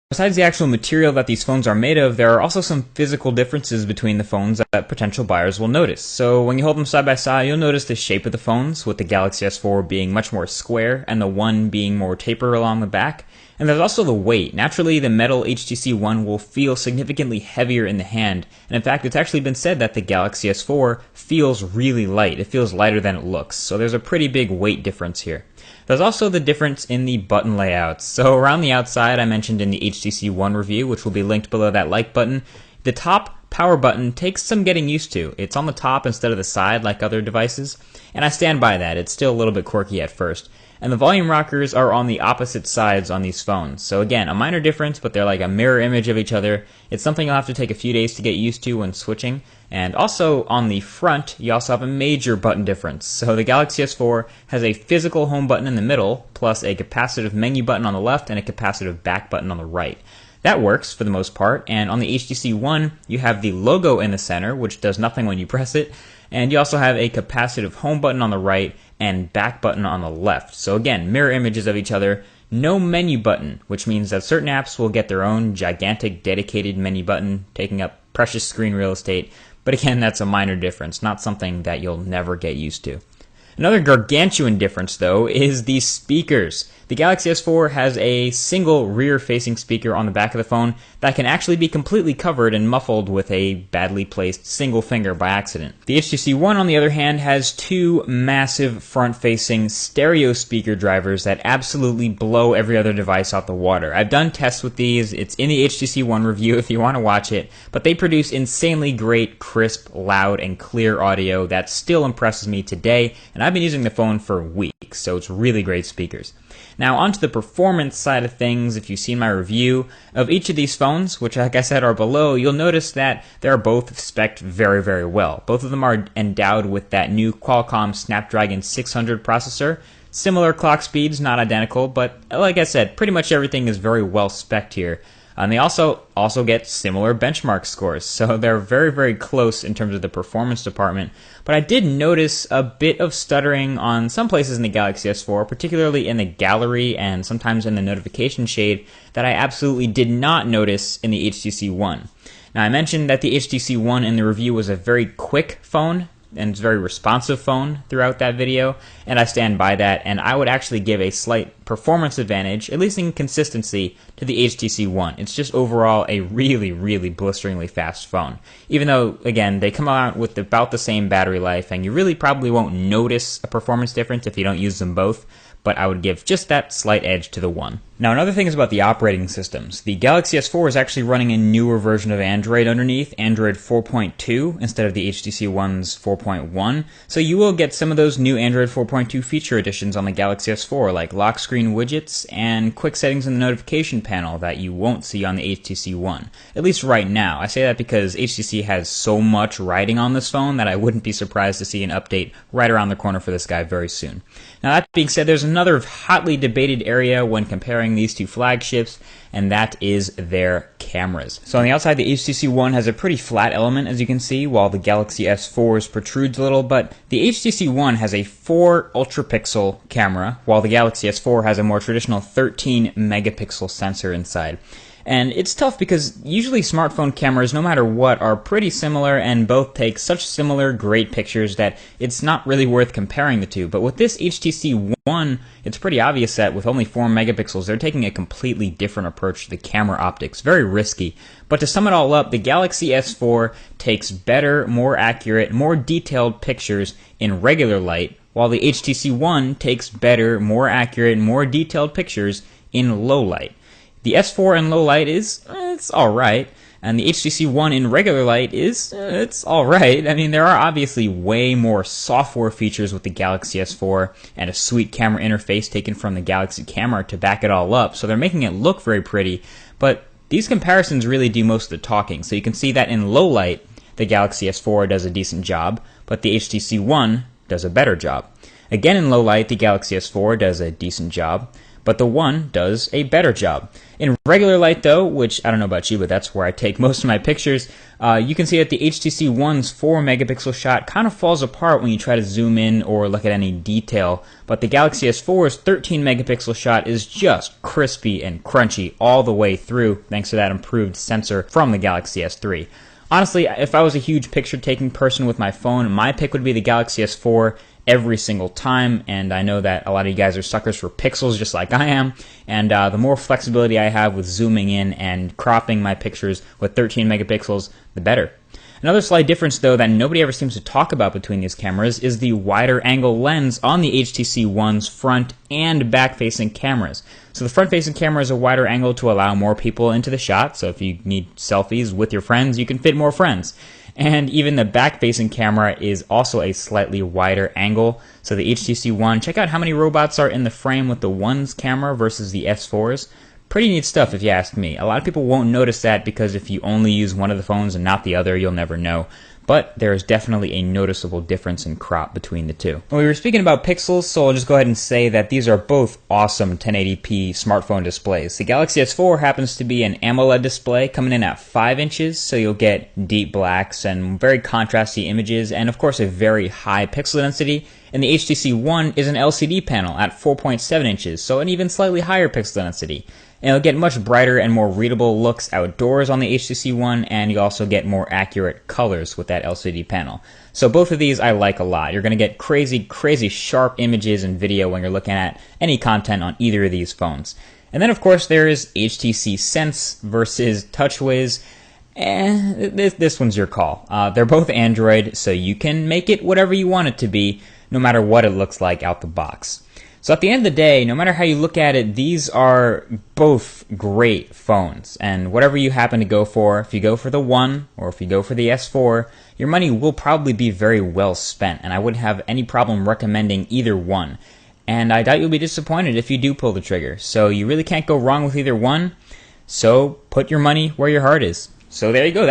Besides the actual material that these phones are made of, there are also some physical differences between the phones that potential buyers will notice. So when you hold them side by side, you'll notice the shape of the phones, with the Galaxy S4 being much more square and the One being more tapered along the back. And there's also the weight. Naturally, the metal HTC One will feel significantly heavier in the hand, and in fact, it's actually been said that the Galaxy S4 feels really light. It feels lighter than it looks, so there's a pretty big weight difference here. There's also the difference in the button layouts. So around the outside, I mentioned in the HTC One review, which will be linked below that like button, the top power button takes some getting used to. It's on the top instead of the side like other devices, and I stand by that. It's still a little bit quirky at first. And the volume rockers are on the opposite sides on these phones. So again, a minor difference, but they're like a mirror image of each other. It's something you'll have to take a few days to get used to when switching. And also on the front, you also have a major button difference. So the Galaxy S4 has a physical home button in the middle, plus a capacitive menu button on the left and a capacitive back button on the right. That works for the most part, and on the HTC One, you have the logo in the center, which does nothing when you press it, and you also have a capacitive home button on the right and back button on the left. So again, mirror images of each other. No menu button, which means that certain apps will get their own gigantic dedicated menu button, taking up precious screen real estate, but again, that's a minor difference, not something that you'll never get used to. Another gargantuan difference, though, is the speakers. The Galaxy S4 has a single rear-facing speaker on the back of the phone that can actually be completely covered and muffled with a badly placed single finger by accident. The HTC One, on the other hand, has two massive front-facing stereo speaker drivers that absolutely blow every other device out the water. I've done tests with these. It's in the HTC One review if you want to watch it, but they produce insanely great, crisp, loud, and clear audio that still impresses me today, and I've been using the phone for weeks, so it's really great speakers. Now, onto the performance side of things, if you've seen my review of each of these phones, which like I said are below, you'll notice that they're both spec'd very, very well. Both of them are endowed with that new Qualcomm Snapdragon 600 processor. Similar clock speeds, not identical, but like I said, pretty much everything is very well spec'd here. And they also get similar benchmark scores, so they're very, very close in terms of the performance department. But I did notice a bit of stuttering on some places in the Galaxy S4, particularly in the gallery and sometimes in the notification shade, that I absolutely did not notice in the HTC One. Now, I mentioned that the HTC One in the review was a very quick phone, and it's a very responsive phone throughout that video, and I stand by that, and I would actually give a slight performance advantage, at least in consistency, to the HTC One. It's just overall a really, really blisteringly fast phone. Even though, again, they come out with about the same battery life, and you really probably won't notice a performance difference if you don't use them both, but I would give just that slight edge to the One. Now, another thing is about the operating systems. The Galaxy S4 is actually running a newer version of Android underneath, Android 4.2, instead of the HTC One's 4.1. So you will get some of those new Android 4.2 feature additions on the Galaxy S4, like lock screen widgets and quick settings in the notification panel that you won't see on the HTC One. At least right now. I say that because HTC has so much riding on this phone that I wouldn't be surprised to see an update right around the corner for this guy very soon. Now, that being said, there's another hotly debated area when comparing these two flagships, and that is their cameras. So on the outside, the HTC One has a pretty flat element, as you can see, while the Galaxy S4's protrudes a little, but the HTC One has a 4 ultra-pixel camera, while the Galaxy S4 has a more traditional 13 megapixel sensor inside. And it's tough because usually smartphone cameras, no matter what, are pretty similar and both take such similar great pictures that it's not really worth comparing the two. But with this HTC One, it's pretty obvious that with only 4 megapixels, they're taking a completely different approach to the camera optics. Very risky. But to sum it all up, the Galaxy S4 takes better, more accurate, more detailed pictures in regular light, while the HTC One takes better, more accurate, more detailed pictures in low light. The S4 in low light it's alright, and the HTC One in regular light it's alright. I mean, there are obviously way more software features with the Galaxy S4 and a sweet camera interface taken from the Galaxy camera to back it all up, so they're making it look very pretty, but these comparisons really do most of the talking. So you can see that in low light, the Galaxy S4 does a decent job, but the HTC One does a better job. Again, in low light, the Galaxy S4 does a decent job, but the One does a better job. In regular light though, which I don't know about you, but that's where I take most of my pictures, you can see that the HTC One's 4 megapixel shot kind of falls apart when you try to zoom in or look at any detail, but the Galaxy S4's 13 megapixel shot is just crispy and crunchy all the way through thanks to that improved sensor from the Galaxy S3. Honestly, if I was a huge picture-taking person with my phone, my pick would be the Galaxy S4 every single time, and I know that a lot of you guys are suckers for pixels just like I am, and the more flexibility I have with zooming in and cropping my pictures with 13 megapixels, the better. Another slight difference, though, that nobody ever seems to talk about between these cameras is the wider angle lens on the HTC One's front and back-facing cameras. So the front-facing camera is a wider angle to allow more people into the shot, so if you need selfies with your friends, you can fit more friends. And even the back-facing camera is also a slightly wider angle. So the HTC One, check out how many robots are in the frame with the One's camera versus the S4's. Pretty neat stuff if you ask me. A lot of people won't notice that because if you only use one of the phones and not the other, you'll never know. But there is definitely a noticeable difference in crop between the two. We were speaking about pixels, so I'll just go ahead and say that these are both awesome 1080p smartphone displays. The Galaxy S4 happens to be an AMOLED display coming in at 5 inches, so you'll get deep blacks and very contrasty images, and of course a very high pixel density. And the HTC One is an LCD panel at 4.7 inches, so an even slightly higher pixel density. And you'll get much brighter and more readable looks outdoors on the HTC One, and you also get more accurate colors with that LCD panel. So both of these I like a lot. You're going to get crazy sharp images and video when you're looking at any content on either of these phones. And then of course there is HTC Sense versus TouchWiz. This one's your call. They're both Android, so you can make it whatever you want it to be, no matter what it looks like out the box. So at the end of the day, no matter how you look at it, these are both great phones. And whatever you happen to go for, if you go for the One or if you go for the S4, your money will probably be very well spent. And I wouldn't have any problem recommending either one. And I doubt you'll be disappointed if you do pull the trigger. So you really can't go wrong with either one. So put your money where your heart is. So there you go.